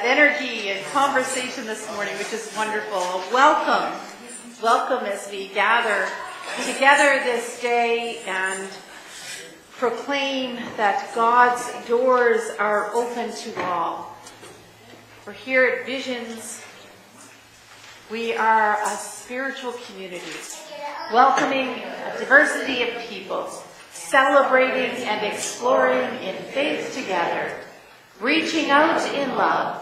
Energy and conversation this morning, which is wonderful. Welcome. Welcome as we gather together this day and proclaim that God's doors are open to all. For here at Visions, we are a spiritual community, welcoming a diversity of people, celebrating and exploring in faith together, reaching out in love,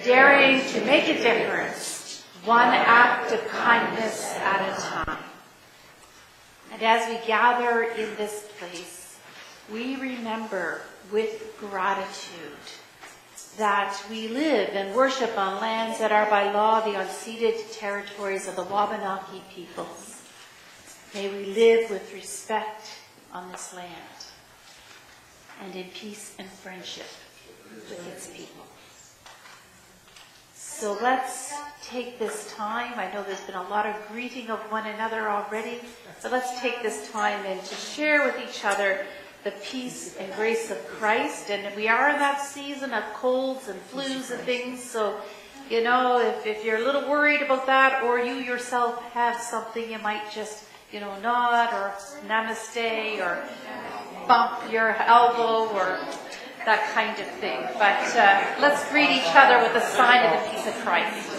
daring to make a difference, one act of kindness at a time. And as we gather in this place, we remember with gratitude that we live and worship on lands that are by law the unceded territories of the Wabanaki peoples. May we live with respect on this land and in peace and friendship with its people. So let's take this time. I know there's been a lot of greeting of one another already, but let's take this time and to share with each other the peace and grace of Christ. And we are in that season of colds and flus and things, so you know, if you're a little worried about that, or you yourself have something, you might just, nod or namaste or bump your elbow or that kind of thing. But let's greet each other with a sign of the peace of Christ.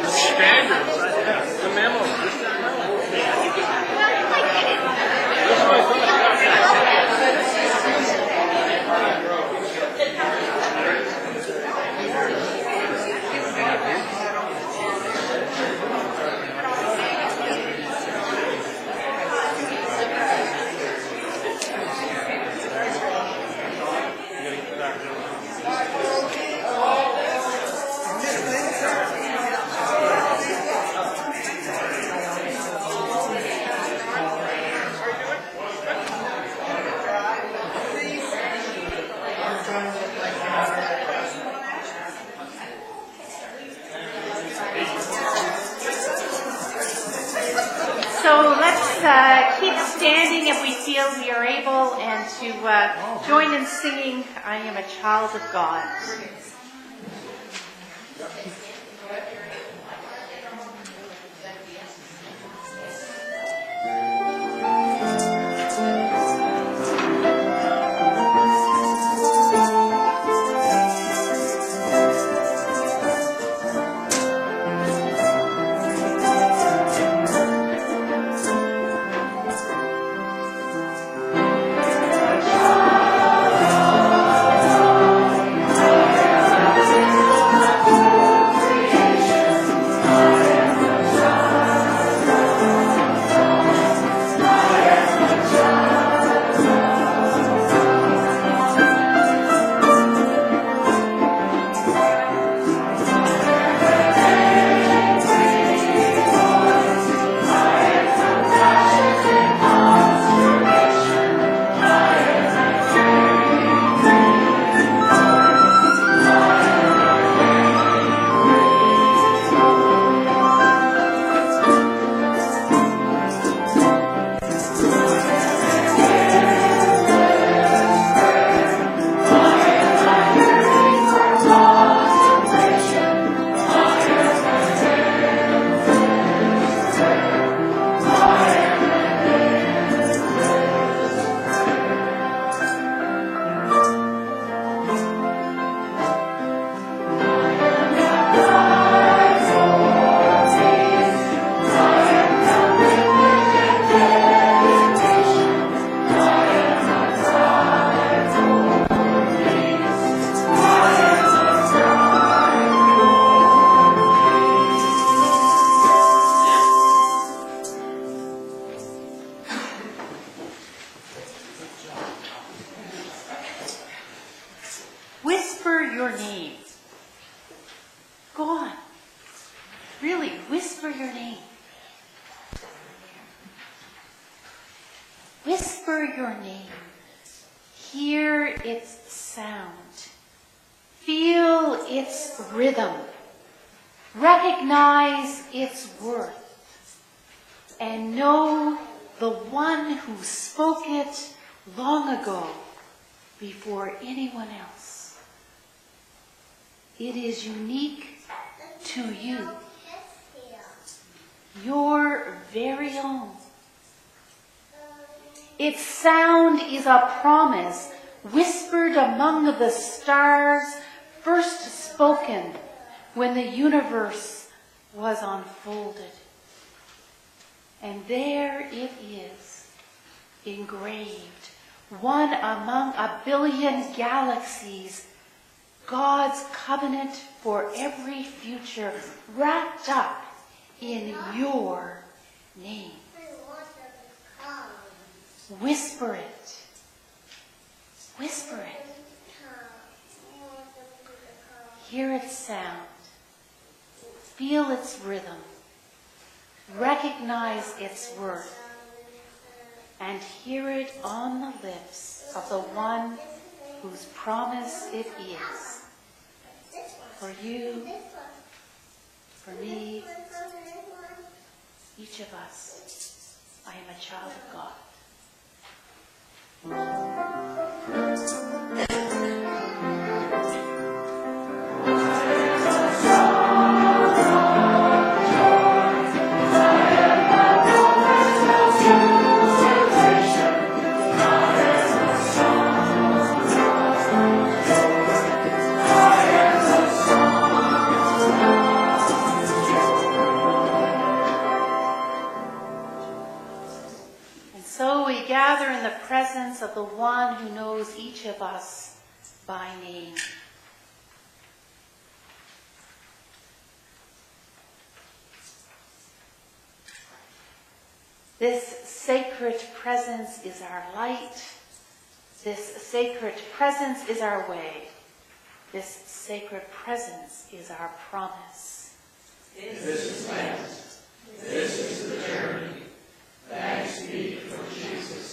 Standards, the memo. Keep standing if we feel we are able, and to join in singing, I Am a Child of God. really whisper your name. Whisper your name. Hear its sound. Feel its rhythm. Recognize its worth. And know the one who spoke it long ago before anyone else. It is unique to you. Your very own. Its sound is a promise whispered among the stars, first spoken when the universe was unfolded. And there it is, engraved, one among a billion galaxies, God's covenant for every future, wrapped up in your name. Whisper it. Whisper it. Hear its sound. Feel its rhythm. Recognize its worth. And hear it on the lips of the one whose promise it is. For you, for me, each of us, I am a child of God. Presence of the one who knows each of us by name. This sacred presence is our light. This sacred presence is our way. This sacred presence is our promise. This is Lent. This is the journey. Thanks be for Jesus.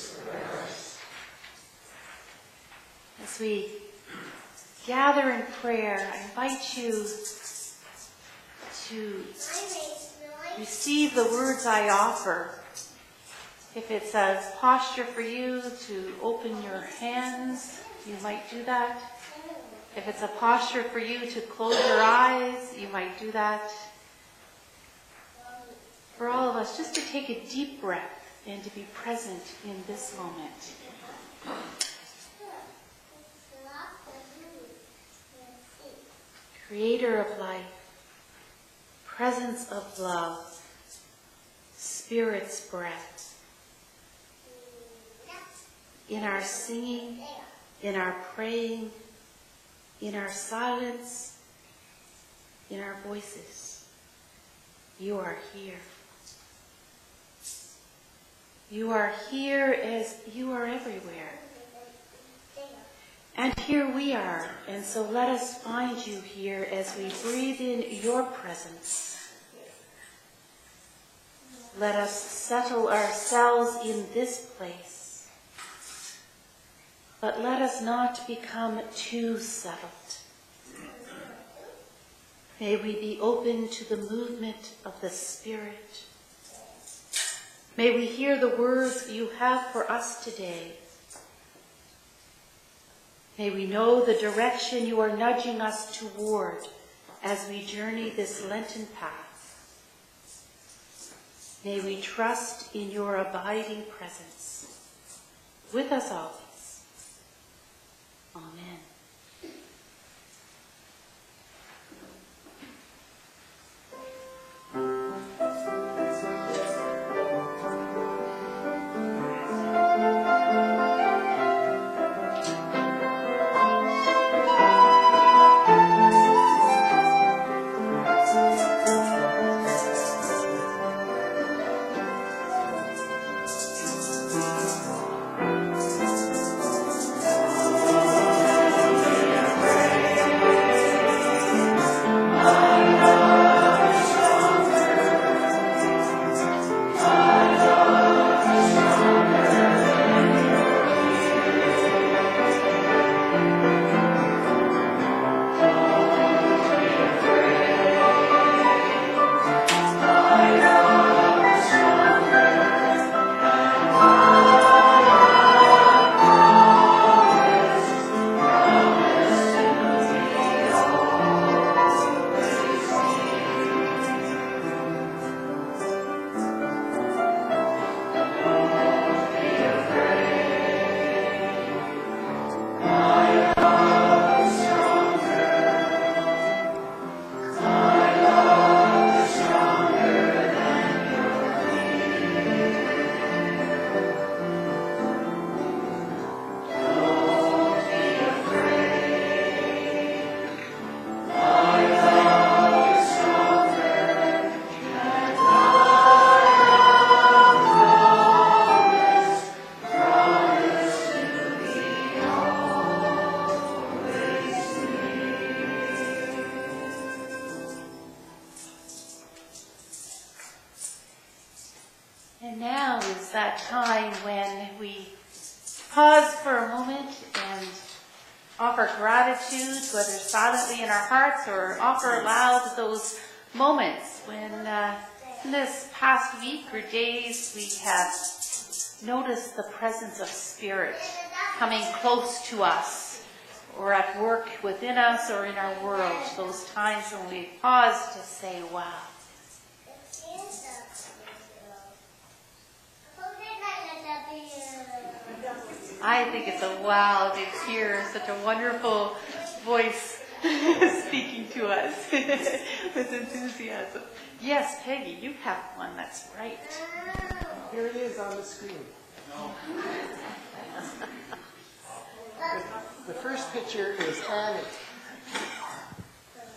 As we gather in prayer, I invite you to receive the words I offer. If it's a posture for you to open your hands, you might do that. If it's a posture for you to close your eyes, you might do that. For all of us, just to take a deep breath and to be present in this moment. Creator of life, presence of love, Spirit's breath. In our singing, in our praying, in our silence, in our voices, you are here. You are here as you are everywhere. And here we are, and so let us find you here as we breathe in your presence. Let us settle ourselves in this place. But let us not become too settled. May we be open to the movement of the Spirit. May we hear the words you have for us today. May we know the direction you are nudging us toward as we journey this Lenten path. May we trust in your abiding presence with us always. Amen. And now is that time when we pause for a moment and offer gratitude, whether silently in our hearts or offer aloud those moments when in this past week or days we have noticed the presence of Spirit coming close to us or at work within us or in our world. Those times when we pause to say, wow. I think it's a wow to hear such a wonderful voice speaking to us with enthusiasm. Yes, Peggy, you have one, that's right. Here it is on the screen. The first picture is Annie. Is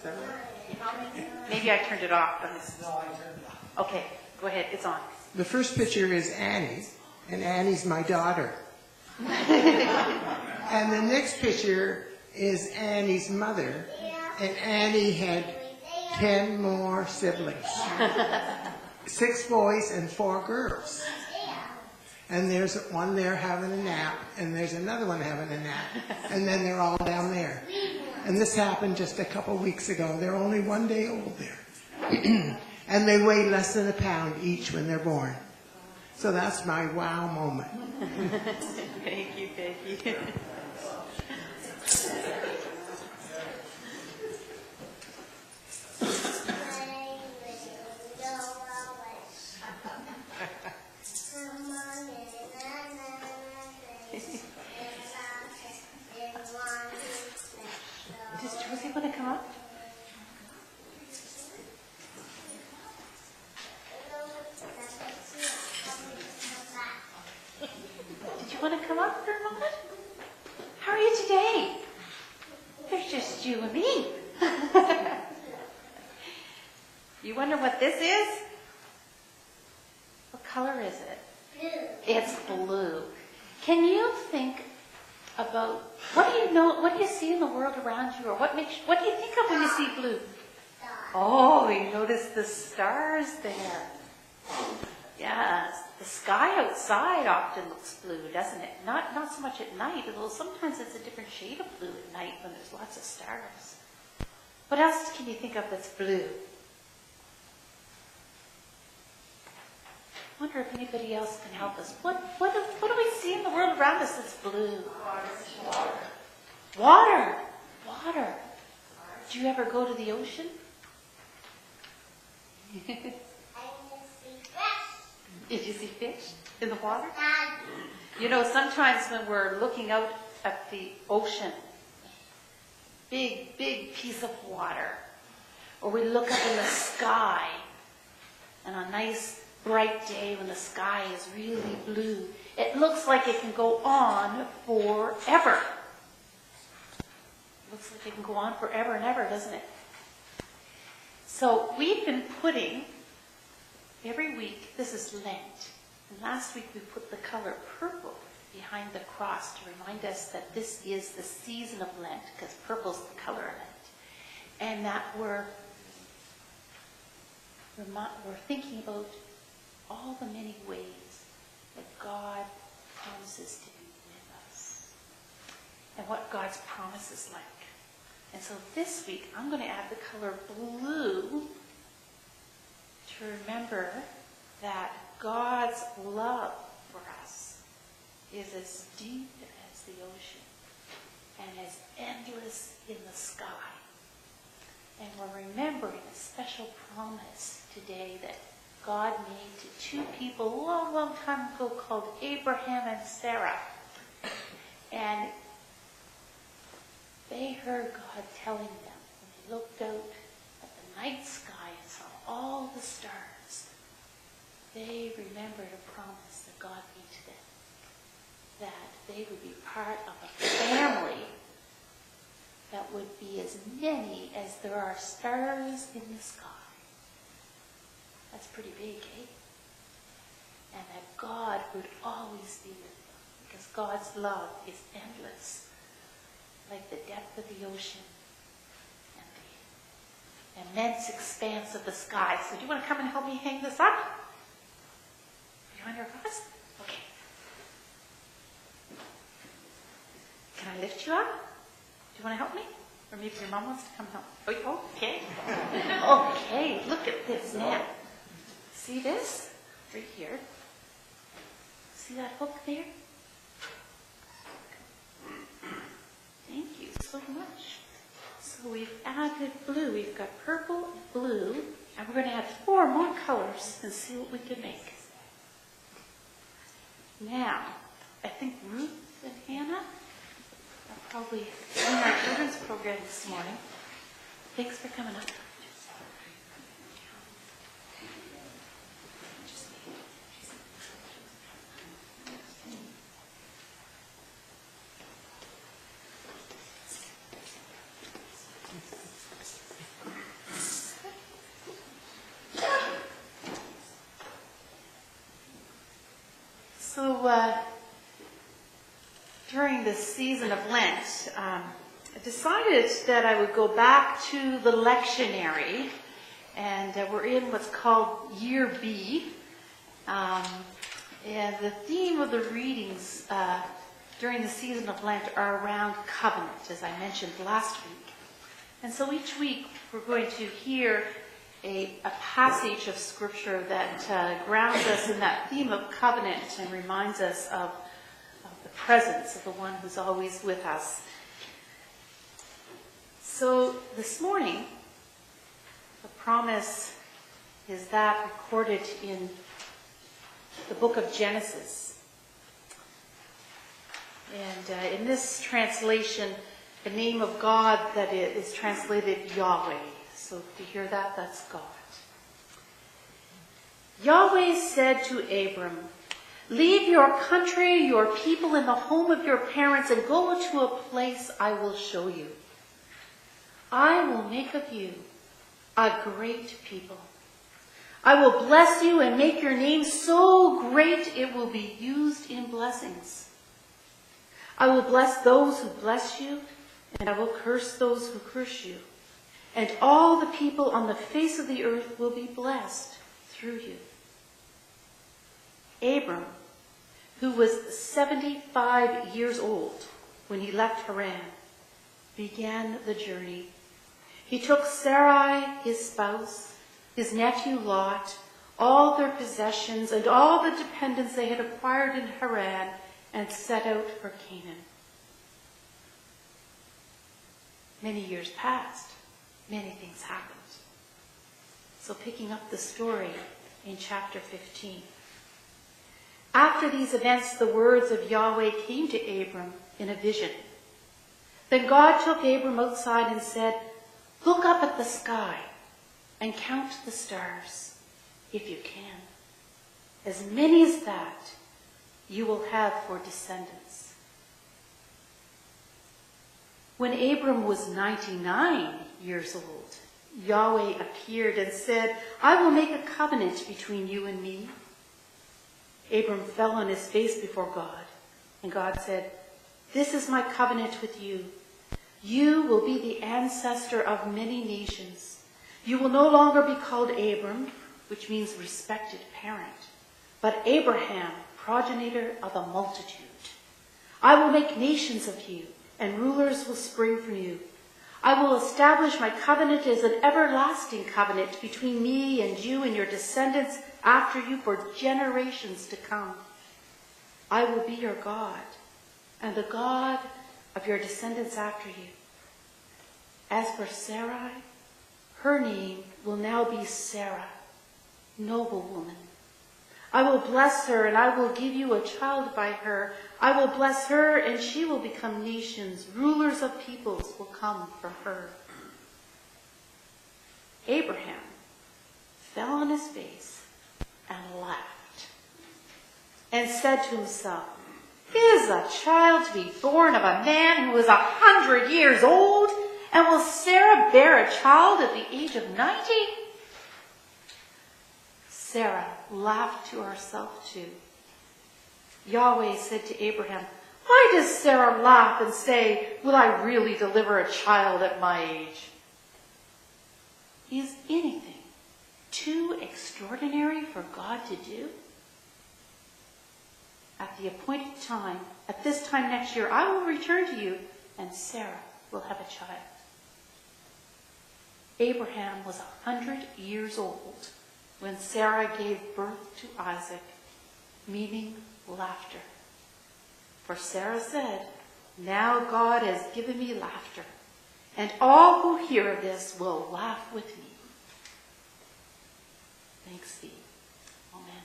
that right? Maybe I turned it off. But No, I turned it off. okay, go ahead, it's on. The first picture is Annie, and Annie's my daughter. And the next picture is Annie's mother, and Annie had 10 more siblings. 6 boys and 4 girls. And there's one there having a nap, and there's another one having a nap, and then they're all down there. And this happened just a couple weeks ago. They're only 1 day old there. And they weigh less than a pound each when they're born. So that's my wow moment. Thank you, Peggy. Does Josie want to come up? Did you want to come up for a moment? How are you today? There's just you and me. You wonder what this is? What color is it? Blue. It's blue. Can you think about what do you see in the world around you, or what do you think of when you see blue? Oh, you notice the stars there. Yes, the sky outside often looks blue, doesn't it? Not so much at night, although sometimes it's a different shade of blue at night when there's lots of stars. What else can you think of that's blue? I wonder if anybody else can help us. What do we see in the world around us that's blue? Water. Water. Do you ever go to the ocean? Did you see fish in the water? You know, sometimes when we're looking out at the ocean, big piece of water, or we look up in the sky, and a nice bright day when the sky is really blue, it looks like it can go on forever. Looks like it can go on forever and ever, doesn't it? So we've been putting, every week, this is Lent, and last week we put the color purple behind the cross to remind us that this is the season of Lent, because purple's the color of Lent, and that we're thinking about all the many ways that God promises to be with us, and what God's promise is like. And so this week, I'm going to add the color blue to remember that God's love for us is as deep as the ocean and as endless in the sky. And we're remembering a special promise today that God made to 2 people a long, long time ago called Abraham and Sarah. And they heard God telling them, when they looked out at the night sky and saw all the stars, they remembered a promise that God made to them, that they would be part of a family that would be as many as there are stars in the sky. That's pretty big, eh? And that God would always be with them, because God's love is endless, like the depth of the ocean and the immense expanse of the sky. So do you want to come and help me hang this up? find her glasses? Okay. Can I lift you up? Do you want to help me? Or maybe your mom wants to come help. Oh, okay. Okay, look at this now. See this? Right here. See that hook there? Thank you so much. So we've added blue. We've got purple, blue, and we're going to add 4 more colors and see what we can make. Now, I think Ruth and Hannah are probably in our children's program this morning. Thanks for coming up. So, during this season of Lent, I decided that I would go back to the lectionary, and we're in what's called Year B. And the theme of the readings during the season of Lent are around covenant, as I mentioned last week. And so each week we're going to hear a passage of Scripture that grounds us in that theme of covenant and reminds us of the presence of the one who's always with us. So this morning, the promise is that recorded in the book of Genesis. And in this translation, the name of God that is translated Yahweh. So to hear that, that's God. Yahweh said to Abram, "Leave your country, your people, and the home of your parents, and go to a place I will show you. I will make of you a great people. I will bless you and make your name so great it will be used in blessings. I will bless those who bless you, and I will curse those who curse you. And all the people on the face of the earth will be blessed through you." Abram, who was 75 years old when he left Haran, began the journey. He took Sarai, his spouse, his nephew Lot, all their possessions, and all the dependents they had acquired in Haran, and set out for Canaan. Many years passed. Many things happened. So picking up the story in chapter 15. After these events, the words of Yahweh came to Abram in a vision. Then God took Abram outside and said, "Look up at the sky and count the stars, if you can. As many as that you will have for descendants." When Abram was 99 years old, Yahweh appeared and said, "I will make a covenant between you and me." Abram fell on his face before God, and God said, "This is my covenant with you. You will be the ancestor of many nations. You will no longer be called Abram, which means respected parent, but Abraham, progenitor of a multitude. I will make nations of you, and rulers will spring from you. I will establish my covenant as an everlasting covenant between me and you and your descendants after you for generations to come. I will be your God, and the God of your descendants after you. As for Sarai, her name will now be Sarah, noble woman. I will bless her, and I will give you a child by her. I will bless her, and she will become nations. Rulers of peoples will come from her." Abraham fell on his face and laughed, and said to himself, "Is a child to be born of a man who is 100 years old? And will Sarah bear a child at the age of 90? Sarah laughed to herself too. Yahweh said to Abraham, "Why does Sarah laugh and say, 'Will I really deliver a child at my age?' Is anything too extraordinary for God to do?" At the appointed time, at this time next year, I will return to you, and Sarah will have a child. Abraham was 100 years old when Sarah gave birth to Isaac, meaning laughter. For Sarah said, "Now God has given me laughter, and all who hear of this will laugh with me." Thanks be. Amen.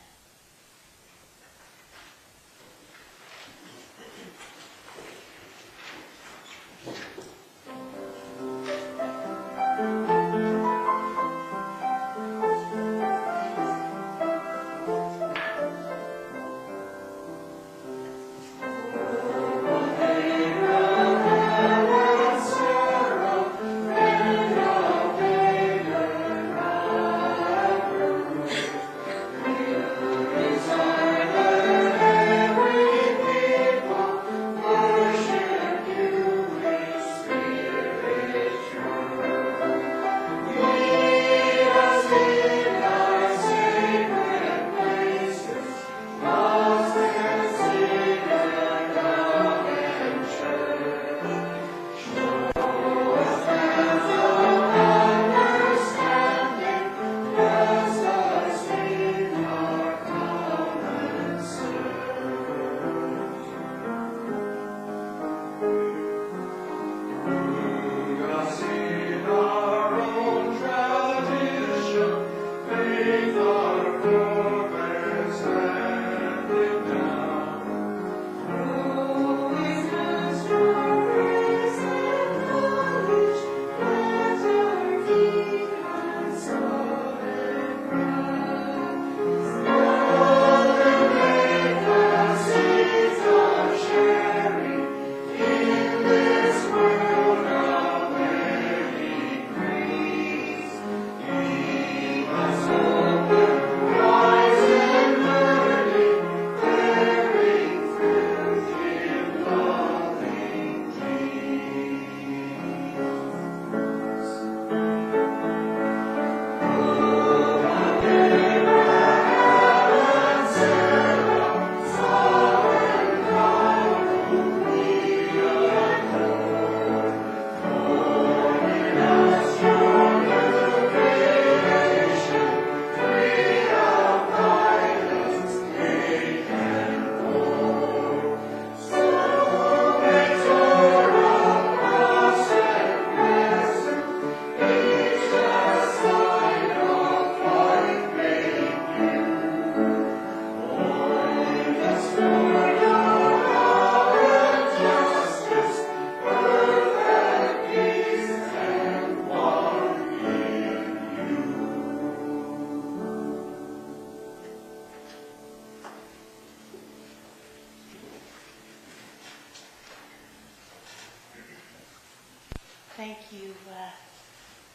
Thank you,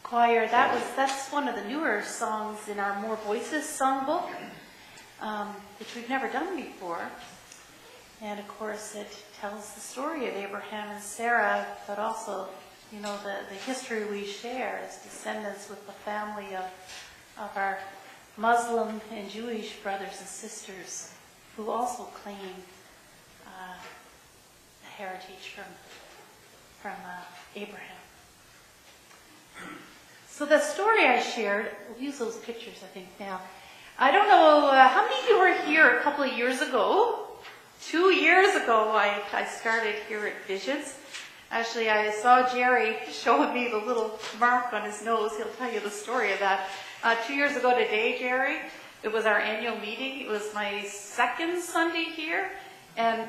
choir. That's one of the newer songs in our More Voices songbook, which we've never done before. And of course, it tells the story of Abraham and Sarah, but also, you know, the history we share as descendants with the family of our Muslim and Jewish brothers and sisters who also claim the heritage from Abraham. So the story I shared, we'll use those pictures, I think, now. I don't know, how many of you were here a couple of years ago? 2 years ago, I started here at Visions. Actually, I saw Jerry showing me the little mark on his nose. He'll tell you the story of that. 2 years ago today, Jerry, it was our annual meeting. It was my second Sunday here. And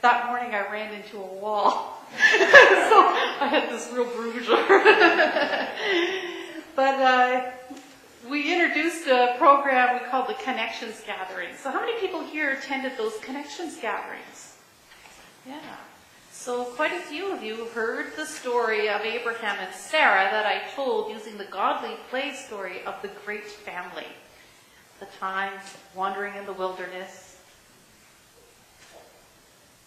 that morning I ran into a wall. So I had this real bruise. But we introduced a program we called the Connections Gathering. So how many people here attended those Connections Gatherings? Yeah. So quite a few of you heard the story of Abraham and Sarah that I told using the godly play story of the great family. The times wandering in the wilderness,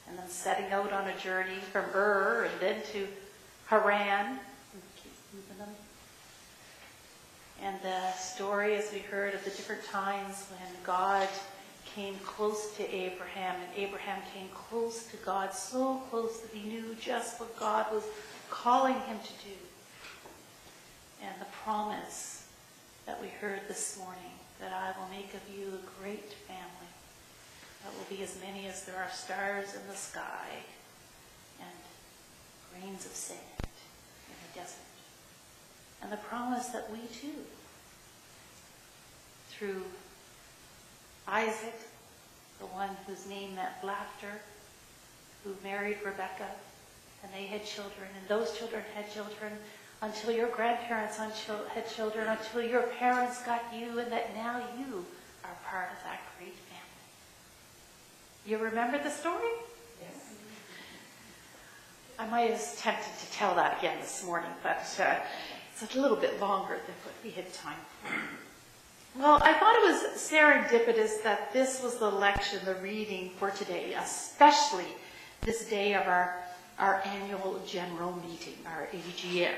and then setting out on a journey from Ur and then to Haran. And the story, as we heard, of the different times when God came close to Abraham, and Abraham came close to God, so close that he knew just what God was calling him to do. And the promise that we heard this morning, that I will make of you a great family, that will be as many as there are stars in the sky and grains of sand in the desert. And the promise that we too, through Isaac, the one whose name meant laughter, who married Rebekah, and they had children, and those children had children, until your grandparents had children, until your parents got you, and that now you are part of that great family. You remember the story? Yes. I might have tempted to tell that again this morning, but it's a little bit longer than what we had time for. Well, I thought it was serendipitous that this was the lection, the reading for today, especially this day of our annual general meeting, our AGM.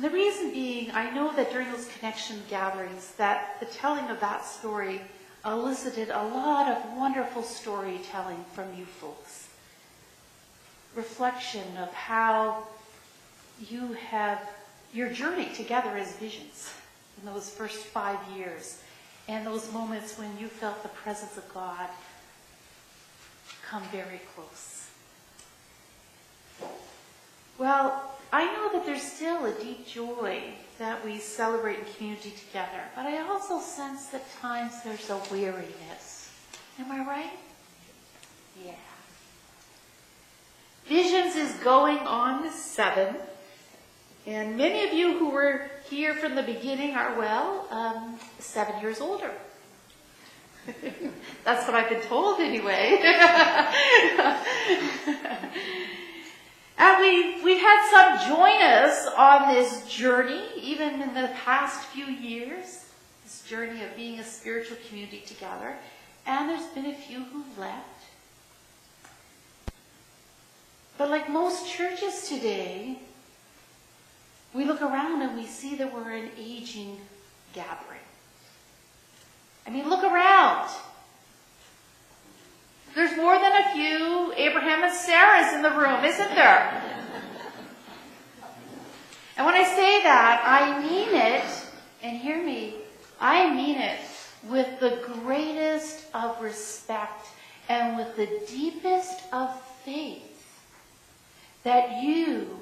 The reason being, I know that during those connection gatherings, that the telling of that story elicited a lot of wonderful storytelling from you folks. Reflection of how you have your journey together as visions in those first 5 years, and those moments when you felt the presence of God come very close. Well, I know that there's still a deep joy that we celebrate in community together, but I also sense that times there's a weariness. Am I right? Yeah. Visions is going on the 7th, and many of you who were here from the beginning are, 7 years older. That's what I've been told anyway. And we've had some join us on this journey, even in the past few years, this journey of being a spiritual community together. And there's been a few who've left. But like most churches today, we look around and we see that we're an aging gathering. I mean, look around. There's more than a few Abraham and Sarahs in the room, isn't there? And when I say that, I mean it, and hear me, I mean it with the greatest of respect and with the deepest of faith that you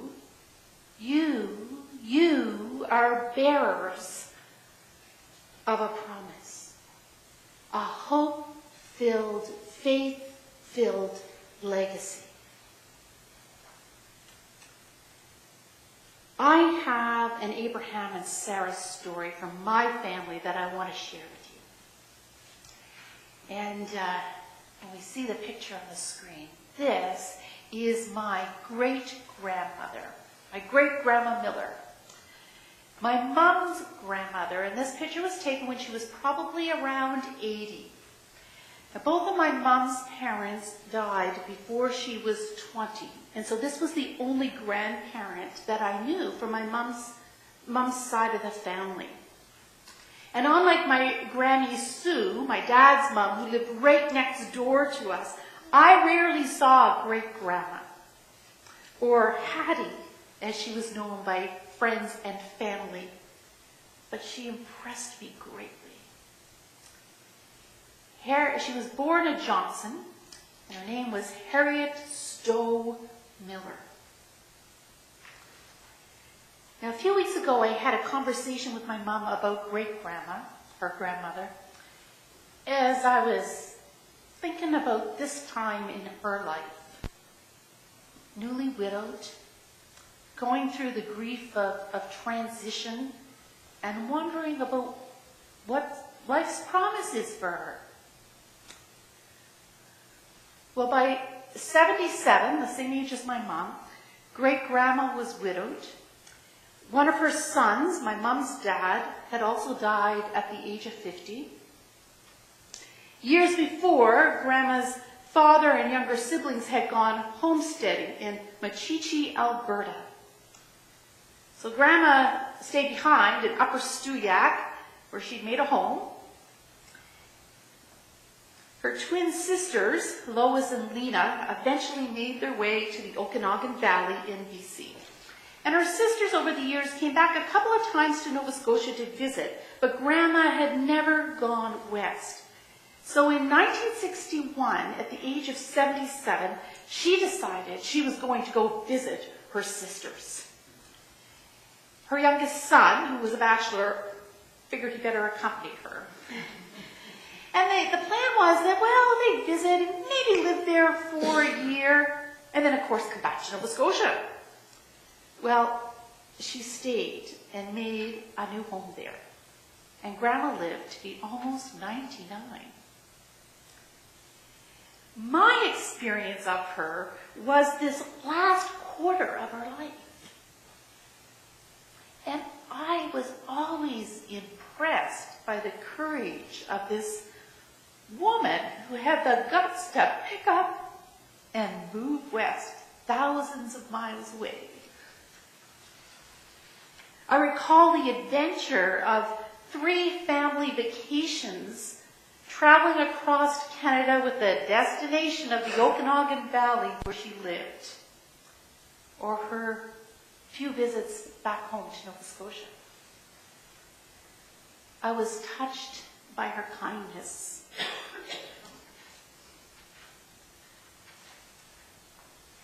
are bearers of a promise, a hope-filled, faith-filled legacy. I have an Abraham and Sarah story from my family that I want to share with you. And when we see the picture on the screen, this is my great-grandmother, my great-grandma Miller. My mom's grandmother, and this picture was taken when she was probably around 80. Now, both of my mom's parents died before she was 20. And so this was the only grandparent that I knew from my mom's side of the family. And unlike my Granny Sue, my dad's mom, who lived right next door to us, I rarely saw a great-grandma, or Hattie, as she was known by friends and family. But she impressed me greatly. She was born a Johnson, and her name was Harriet Stowe Miller. Now, a few weeks ago, I had a conversation with my mom about great-grandma, her grandmother, as I was thinking about this time in her life. Newly widowed, going through the grief of transition, and wondering about what life's promise is for her. Well, by 77, the same age as my mom, great-grandma was widowed. One of her sons, my mom's dad, had also died at the age of 50. Years before, Grandma's father and younger siblings had gone homesteading in Machichi, Alberta. So Grandma stayed behind in Upper Stewiacke where she'd made a home. Her twin sisters, Lois and Lena, eventually made their way to the Okanagan Valley in BC. And her sisters over the years came back a couple of times to Nova Scotia to visit, but Grandma had never gone west. So in 1961, at the age of 77, she decided she was going to go visit her sisters. Her youngest son, who was a bachelor, figured he better accompany her. And the plan was that, well, they'd visit and maybe live there for a year, and then, of course, come back to Nova Scotia. Well, she stayed and made a new home there. And Grandma lived to be almost 99. My experience of her was this last quarter of her life. And I was always impressed by the courage of this woman who had the guts to pick up and move west thousands of miles away. I recall the adventure of 3 family vacations traveling across Canada with the destination of the Okanagan Valley where she lived, or her few visits back home to Nova Scotia. I was touched by her kindness.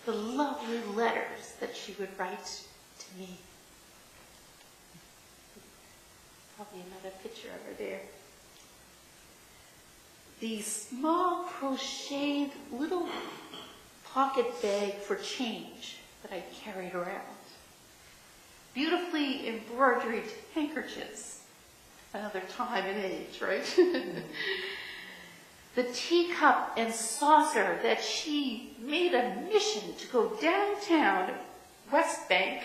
The lovely letters that she would write to me. Probably another picture of her there. The small crocheted little pocket bag for change that I carried around. Beautifully embroidered handkerchiefs. Another time and age, right? The teacup and saucer that she made a mission to go downtown West Bank,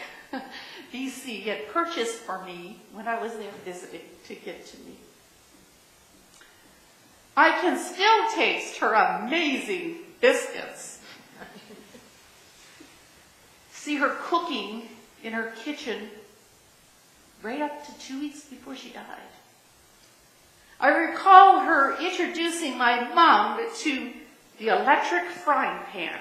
BC, and purchase for me when I was there visiting to give to me. I can still taste her amazing biscuits. See her cooking in her kitchen right up to 2 weeks before she died. I recall her introducing my mom to the electric frying pan,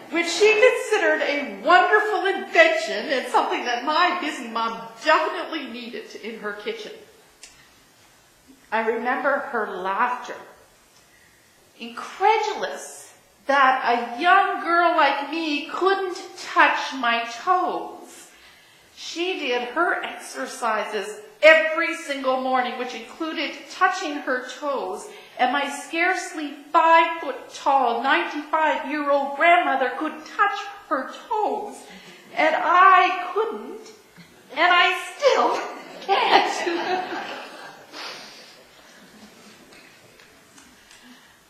which she considered a wonderful invention and something that my busy mom definitely needed in her kitchen. I remember her laughter, incredulous that a young girl like me couldn't touch my toes. She did her exercises every single morning, which included touching her toes, and my scarcely 5-foot-tall, 95-year-old grandmother could touch her toes, and I couldn't, and I still can't.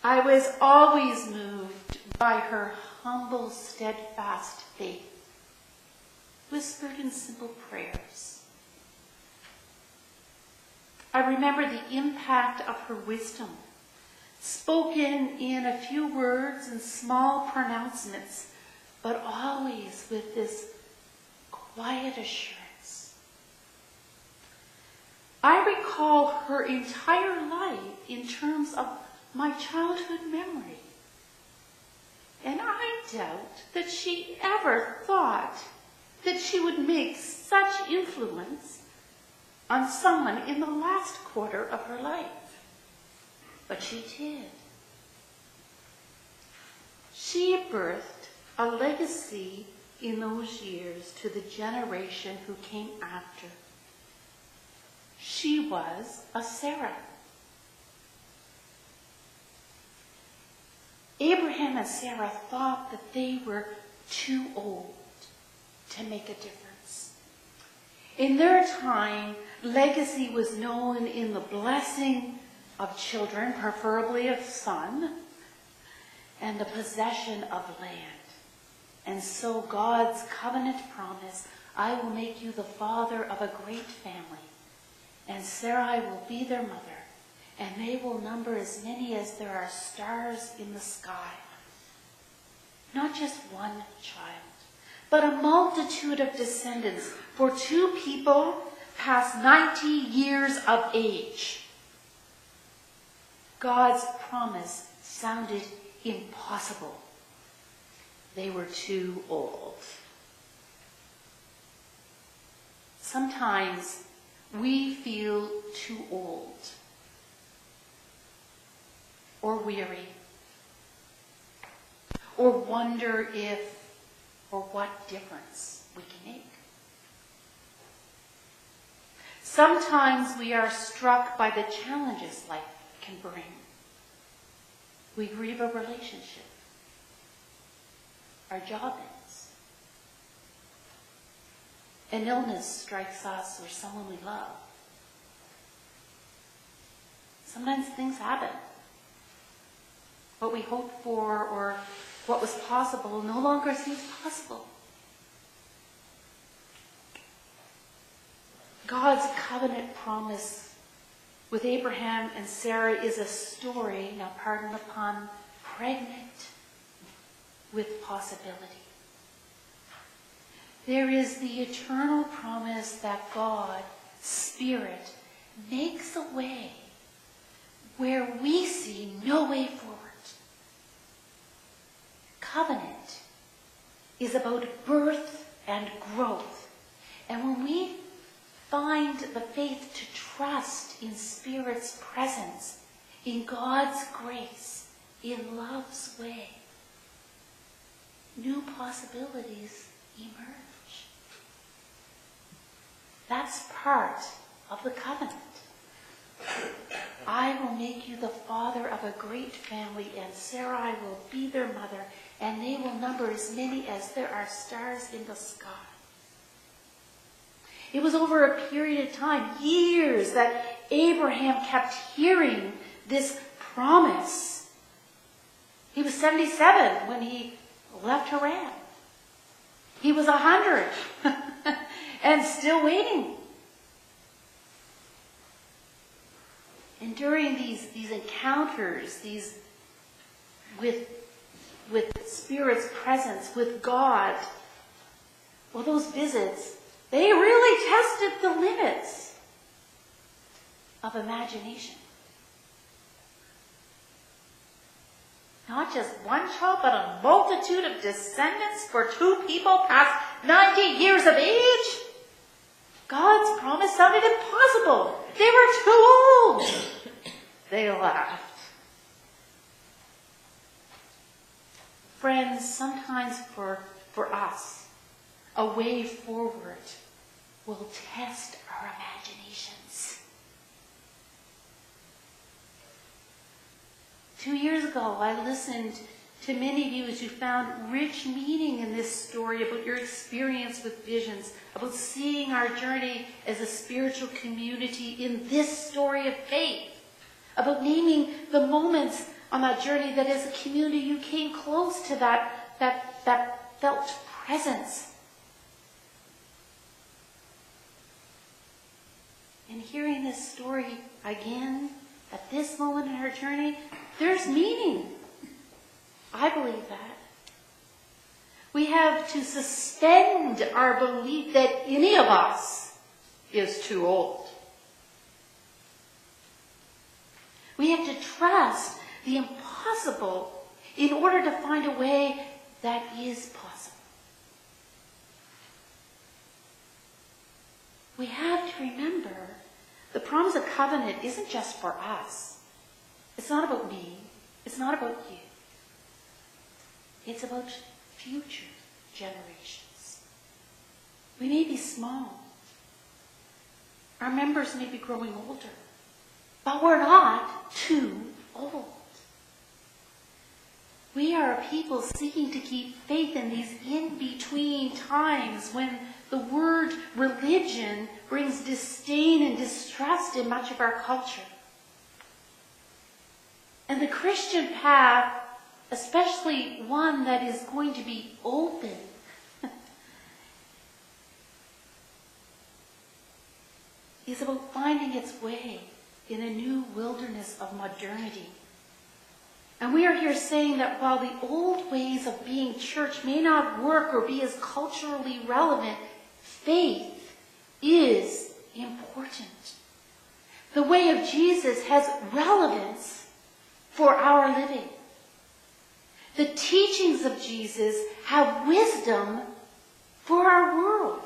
I was always moved by her humble, steadfast faith, whispered in simple prayers. I remember the impact of her wisdom, spoken in a few words and small pronouncements, but always with this quiet assurance. I recall her entire life in terms of my childhood memory. And I doubt that she ever thought that she would make such influence on someone in the last quarter of her life. But she did. She birthed a legacy in those years to the generation who came after. She was a Sarah. Abraham and Sarah thought that they were too old to make a difference. In their time, legacy was known in the blessing of children, preferably a son, and the possession of land. And so God's covenant promise, I will make you the father of a great family, and Sarai will be their mother, and they will number as many as there are stars in the sky. Not just one child, but a multitude of descendants. For two people past 90 years of age, God's promise sounded impossible. They were too old. Sometimes we feel too old or weary or wonder if or what difference we can make. Sometimes we are struck by the challenges life can bring. We grieve a relationship. Our job ends. An illness strikes us or someone we love. Sometimes things happen. What we hoped for or what was possible no longer seems possible. God's covenant promise with Abraham and Sarah is a story, now pardon the pun, pregnant with possibility. There is the eternal promise that God, Spirit, makes a way where we see no way forward. Covenant is about birth and growth. And when we find the faith to trust in Spirit's presence, in God's grace, in love's way, new possibilities emerge. That's part of the covenant. I will make you the father of a great family, and Sarai will be their mother, and they will number as many as there are stars in the sky. It was over a period of time, years, that Abraham kept hearing this promise. He was 77 when he left Haran. He was 100 and still waiting. And during these encounters, with Spirit's presence, with God, well, those visits, they really tested the limits of imagination. Not just one child, but a multitude of descendants for two people past 90 years of age? God's promise sounded impossible. They were too old. They laughed. Friends, sometimes for us, a way forward will test our imaginations. 2 years ago, I listened to many of you as you found rich meaning in this story about your experience with visions, about seeing our journey as a spiritual community in this story of faith, about naming the moments on that journey that as a community you came close to that felt presence. And hearing this story again at this moment in our journey, there's meaning. I believe that. We have to suspend our belief that any of us is too old. We have to trust the impossible in order to find a way that is possible. We have to remember the promise of covenant isn't just for us. It's not about me. It's not about you. It's about future generations. We may be small. Our members may be growing older. But we're not too old. We are a people seeking to keep faith in these in-between times when the word religion brings disdain and distrust in much of our culture. And the Christian path, especially one that is going to be open, is about finding its way in a new wilderness of modernity. And we are here saying that while the old ways of being church may not work or be as culturally relevant, faith is important. way of Jesus has relevance for our living. The teachings of Jesus have wisdom for our world.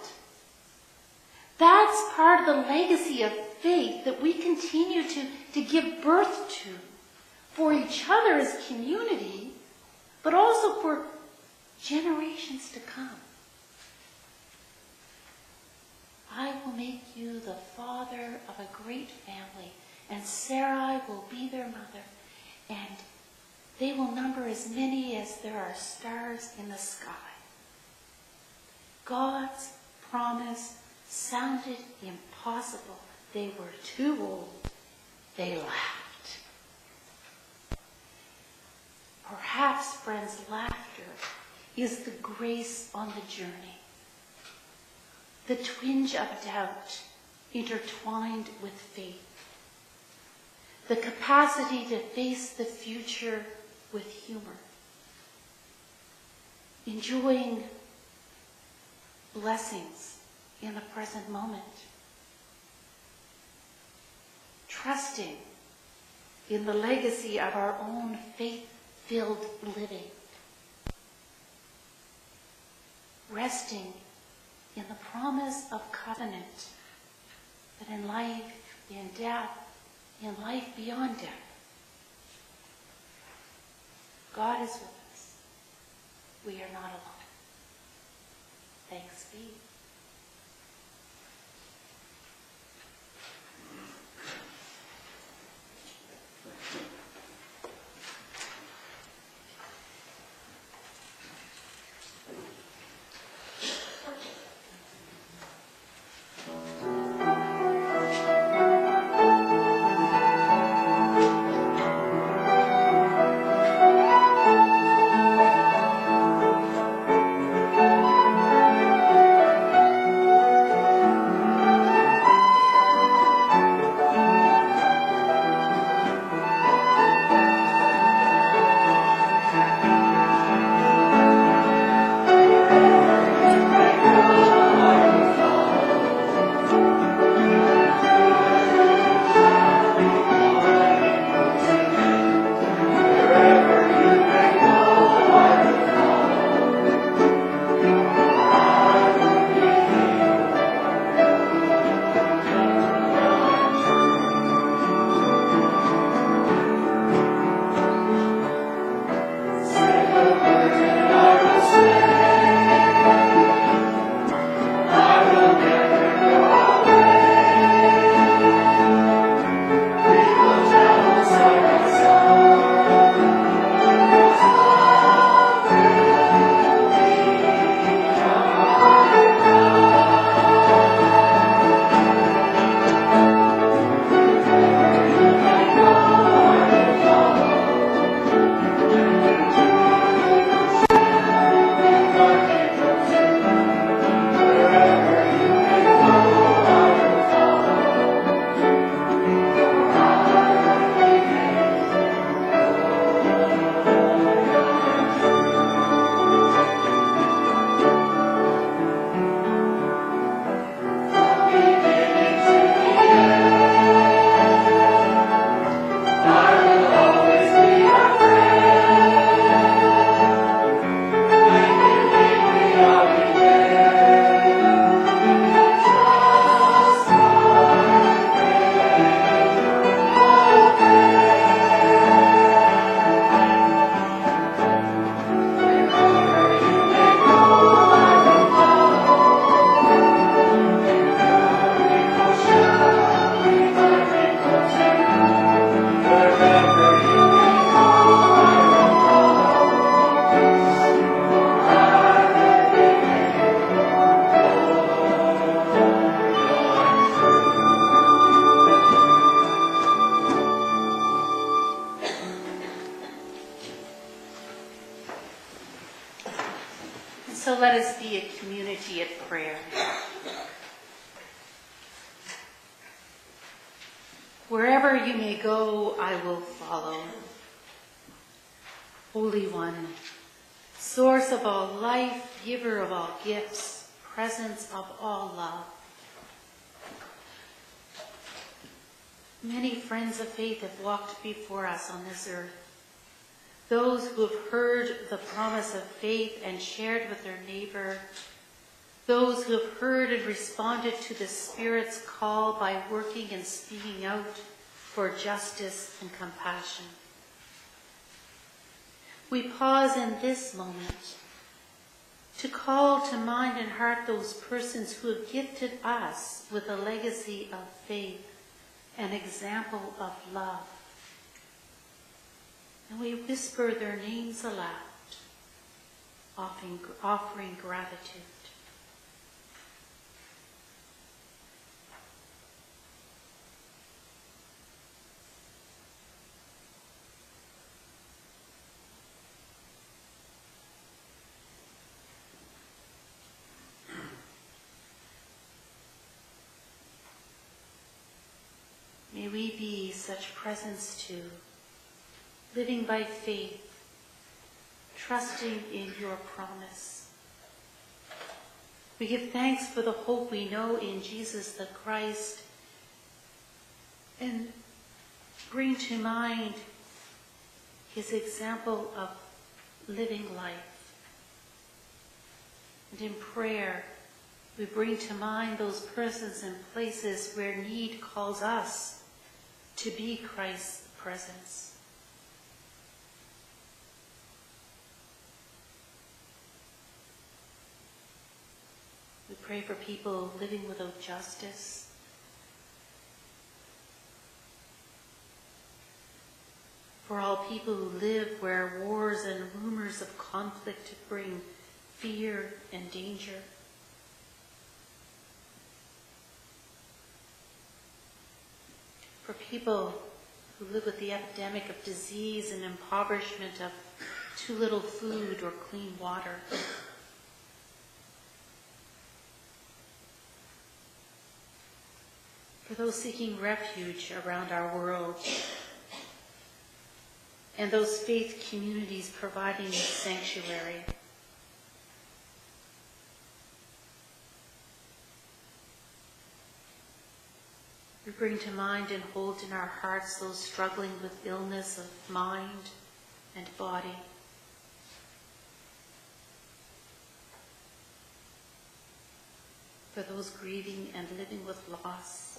That's part of the legacy of faith that we continue to give birth to for each other as community, but also for generations to come. I will make you the father of a great family, and Sarai will be their mother, and they will number as many as there are stars in the sky. God's promise sounded impossible. They were too old. They laughed. Perhaps, friends, laughter is the grace on the journey. The twinge of doubt intertwined with faith. The capacity to face the future with humor. Enjoying blessings in the present moment. Trusting in the legacy of our own faith-filled living. Resting in the promise of covenant that in life, in death, in life beyond death, God is with us. We are not alone. Thanks be. So let us be a community of prayer. Wherever you may go, I will follow. Holy One, source of all life, giver of all gifts, presence of all love. Many friends of faith have walked before us on this earth. Those who have heard the promise of faith and shared with their neighbor. Those who have heard and responded to the Spirit's call by working and speaking out for justice and compassion. We pause in this moment to call to mind and heart those persons who have gifted us with a legacy of faith, an example of love. And we whisper their names aloud, offering gratitude. May we be such presence too, living by faith, trusting in your promise. We give thanks for the hope we know in Jesus the Christ and bring to mind his example of living life. And in prayer, we bring to mind those persons and places where need calls us to be Christ's presence. We pray for people living without justice. For all people who live where wars and rumors of conflict bring fear and danger. For people who live with the epidemic of disease and impoverishment of too little food or clean water. For those seeking refuge around our world, and those faith communities providing sanctuary. We bring to mind and hold in our hearts those struggling with illness of mind and body. For those grieving and living with loss.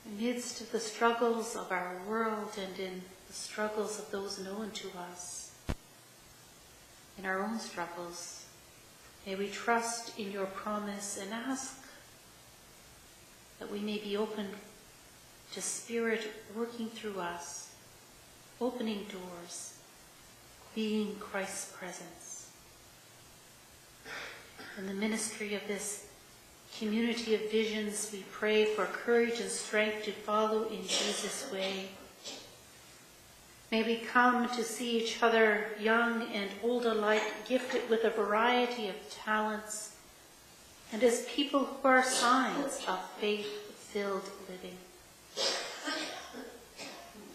Amidst the struggles of our world and in the struggles of those known to us, in our own struggles, may we trust in your promise and ask that we may be open to Spirit working through us, opening doors, being Christ's presence. In the ministry of this community of visions, we pray for courage and strength to follow in Jesus' way. May we come to see each other, young and old alike, gifted with a variety of talents, and as people who are signs of faith-filled living.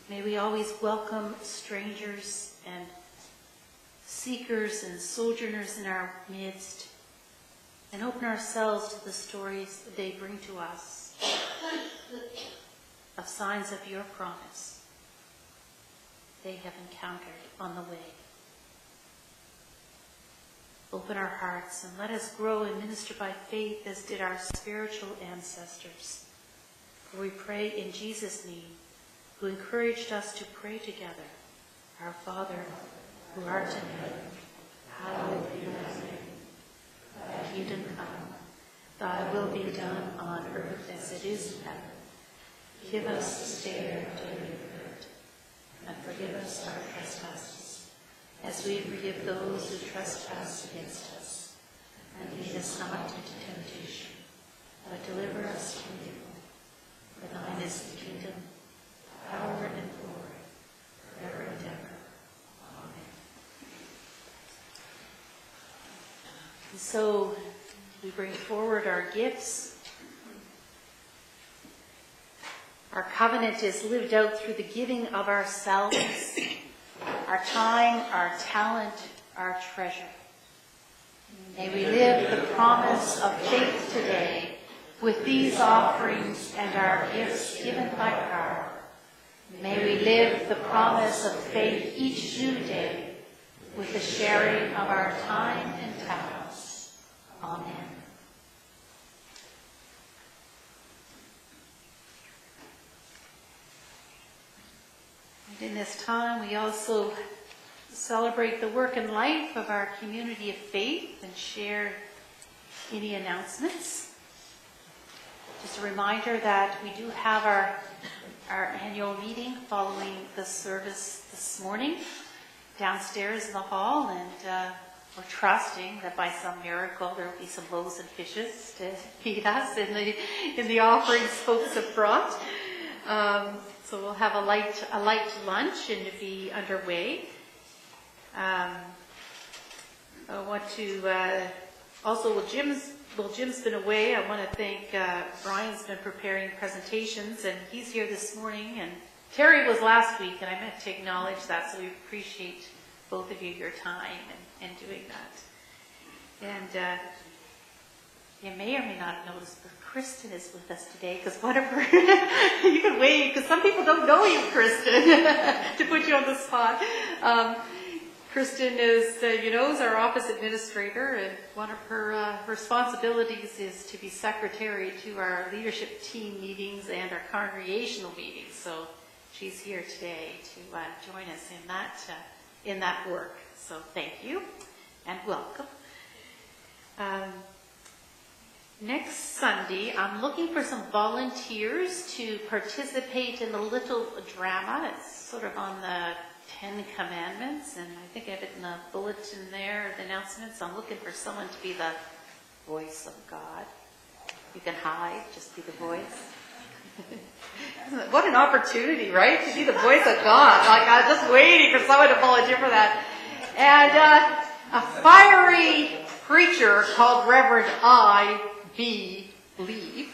May we always welcome strangers and seekers and sojourners in our midst, and open ourselves to the stories they bring to us of signs of your promise they have encountered on the way. Open our hearts and let us grow and minister by faith as did our spiritual ancestors. For we pray in Jesus' name, who encouraged us to pray together. Our Father, who art in heaven, hallowed be thy name. Thy kingdom come, thy will be done on earth as it is in heaven. Give us this day our daily bread, and forgive us our trespasses, as we forgive those who trespass against us. And lead us not into temptation, but deliver us from evil. For thine is the kingdom, power, and glory, forever and ever. Amen. And so we bring forward our gifts. Our covenant is lived out through the giving of ourselves, our time, our talent, our treasure. May we live the promise of faith today with these offerings and our gifts given by power. May we live the promise of faith each new day with the sharing of our time and talents. Amen. And in this time, we also celebrate the work and life of our community of faith and share any announcements. Just a reminder that we do have our annual meeting following the service this morning downstairs in the hall, and we're trusting that by some miracle there will be some loaves and fishes to feed us in the offerings folks have brought. So we'll have a light lunch and to be underway. I want to also, while Jim's been away, I want to thank Brian's been preparing presentations, and he's here this morning, and Terry was last week, and I meant to acknowledge that, so we appreciate both of you, your time and doing that. And you may or may not have noticed that Kristen is with us today, because whatever, you can wave, because some people don't know you, Kristen, to put you on the spot. Kristen is, is our office administrator, and one of her responsibilities is to be secretary to our leadership team meetings and our congregational meetings. So she's here today to join us in that work. So thank you and welcome. Next Sunday, I'm looking for some volunteers to participate in the little drama. It's sort of on the 10 Commandments, and I think I have it in the bulletin there, the announcements. I'm looking for someone to be the voice of God. You can hide, just be the voice. What an opportunity, right? To be the voice of God. Like, I'm just waiting for someone to volunteer for that. And a fiery preacher called Reverend I.B. Lee,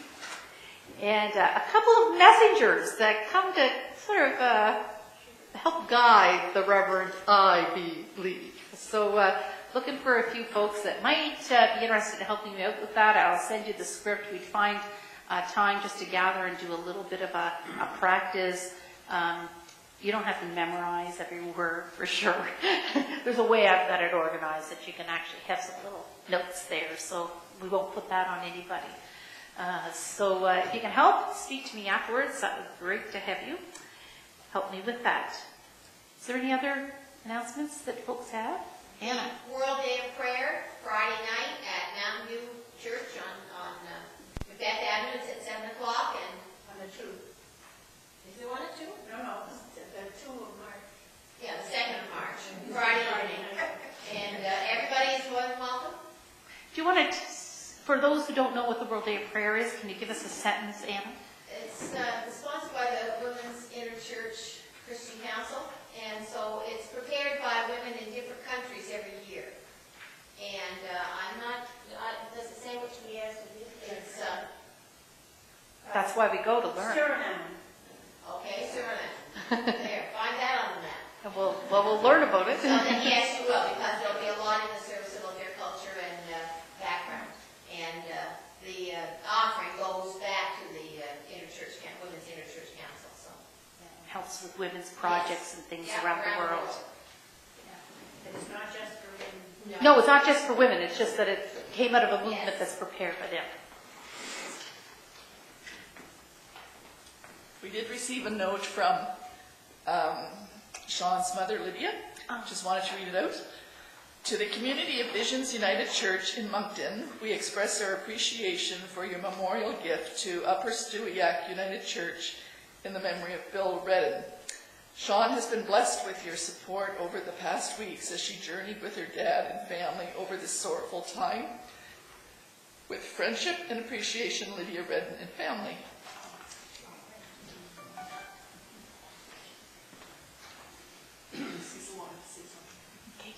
and a couple of messengers that come to sort of help guide the Reverend I.B. Lee. So looking for a few folks that might be interested in helping me out with that. I'll send you the script. We'd find time just to gather and do a little bit of a practice. You don't have to memorize every word for sure. There's a way I've got it organized that you can actually have some little notes there, so we won't put that on anybody. So if you can help, speak to me afterwards. That would be great to have you help me with that. Is there any other announcements that folks have? Anna? World Day of Prayer, Friday night at Mountain View Church on Macbeth Avenue. It's at 7 o'clock and on the 2. Is there one at 2? No, the 2 of March. Yeah, the 2nd of March, Friday evening. And everybody is more than welcome. Do you want to, for those who don't know what the World Day of Prayer is, can you give us a sentence, Anna? It's sponsored by the Women's Interchurch Christian Council, and so it's prepared by women in different countries every year. And does it say which we asked to do? It's That's why we go to learn. Suriname. Okay, Suriname. There, find that on the map. And we'll learn about it. So then, yes, you will, because there'll be a lot in the service about their culture and background. And the offering goes back to the Women's Interchurch Council. So Helps with women's projects and things around the world. Yeah. It's not just for women. No, it's not just for women. It's just that it came out of a movement that's prepared by them. We did receive a note from Sean's mother, Lydia. Just wanted to read it out. To the community of Visions United Church in Moncton, we express our appreciation for your memorial gift to Upper Stewiacke United Church in the memory of Bill Redden. Sean has been blessed with your support over the past weeks as she journeyed with her dad and family over this sorrowful time. With friendship and appreciation, Lydia Redden and family. Okay.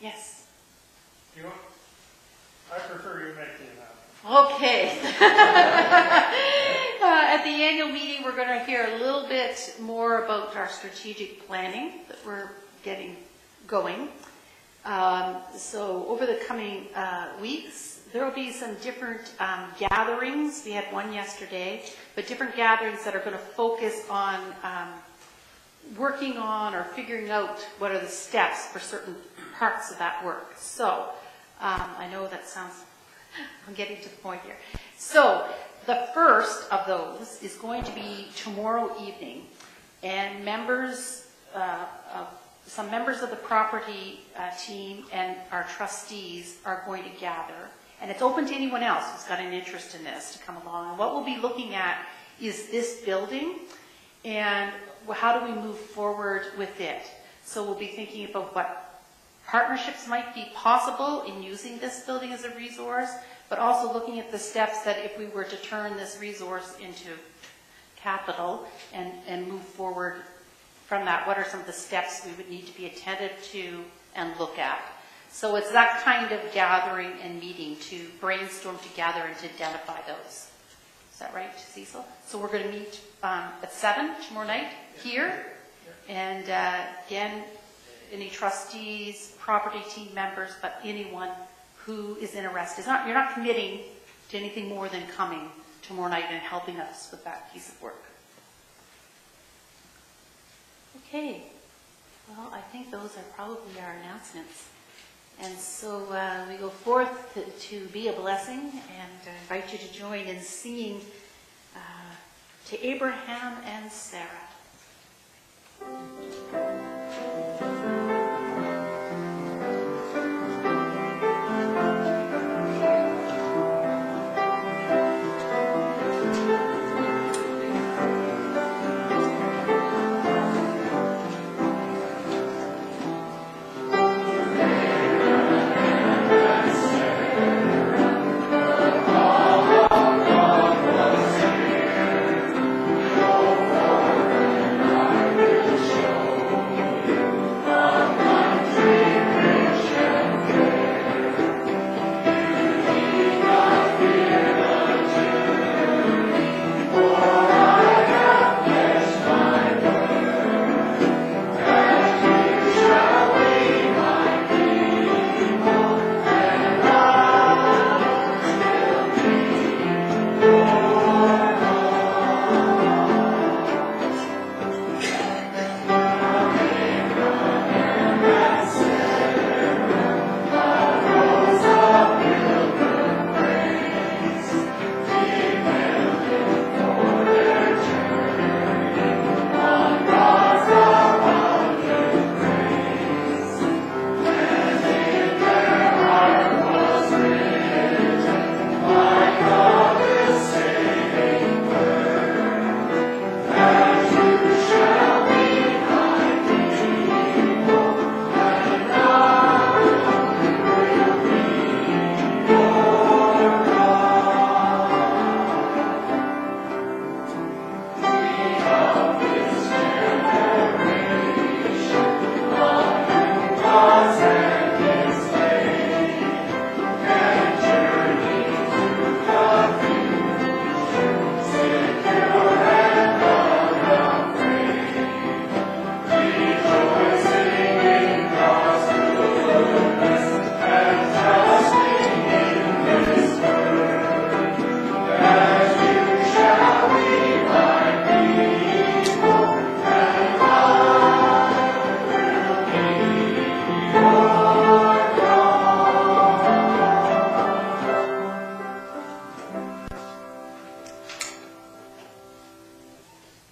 Yes. You want? Okay. At the annual meeting, we're going to hear a little bit more about our strategic planning that we're getting going. So over the coming weeks, there will be some different gatherings. We had one yesterday, but different gatherings that are going to focus on working on or figuring out what are the steps for certain parts of that work. So I know that sounds, I'm getting to the point here. So the first of those is going to be tomorrow evening, and some members of the property team and our trustees are going to gather. And it's open to anyone else who's got an interest in this to come along. And what we'll be looking at is this building and how do we move forward with it. So we'll be thinking about what partnerships might be possible in using this building as a resource, but also looking at the steps that if we were to turn this resource into capital and move forward from that, what are some of the steps we would need to be attentive to and look at. So it's that kind of gathering and meeting to brainstorm together and to identify those. Is that right, Cecil? So we're going to meet at 7 tomorrow night here. And again, any trustees, property team members, but anyone who is interested. You're not committing to anything more than coming tomorrow night and helping us with that piece of work. Okay. Well, I think those are probably our announcements. And so we go forth to be a blessing and invite you to join in singing to Abraham and Sarah.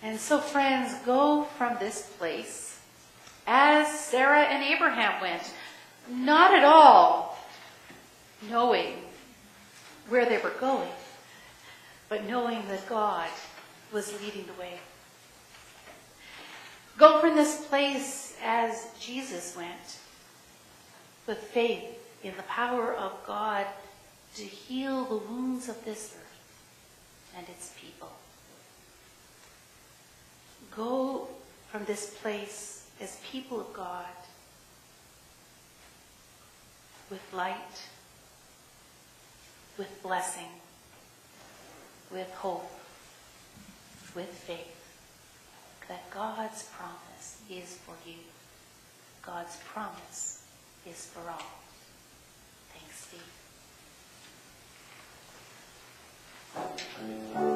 And so, friends, go from this place as Sarah and Abraham went, not at all knowing where they were going, but knowing that God was leading the way. Go from this place as Jesus went, with faith in the power of God to heal the wounds of this earth and its people. Go from this place as people of God, with light with blessing, with hope, with faith, that God's promise is for you. God's promise is for all. Thanks be.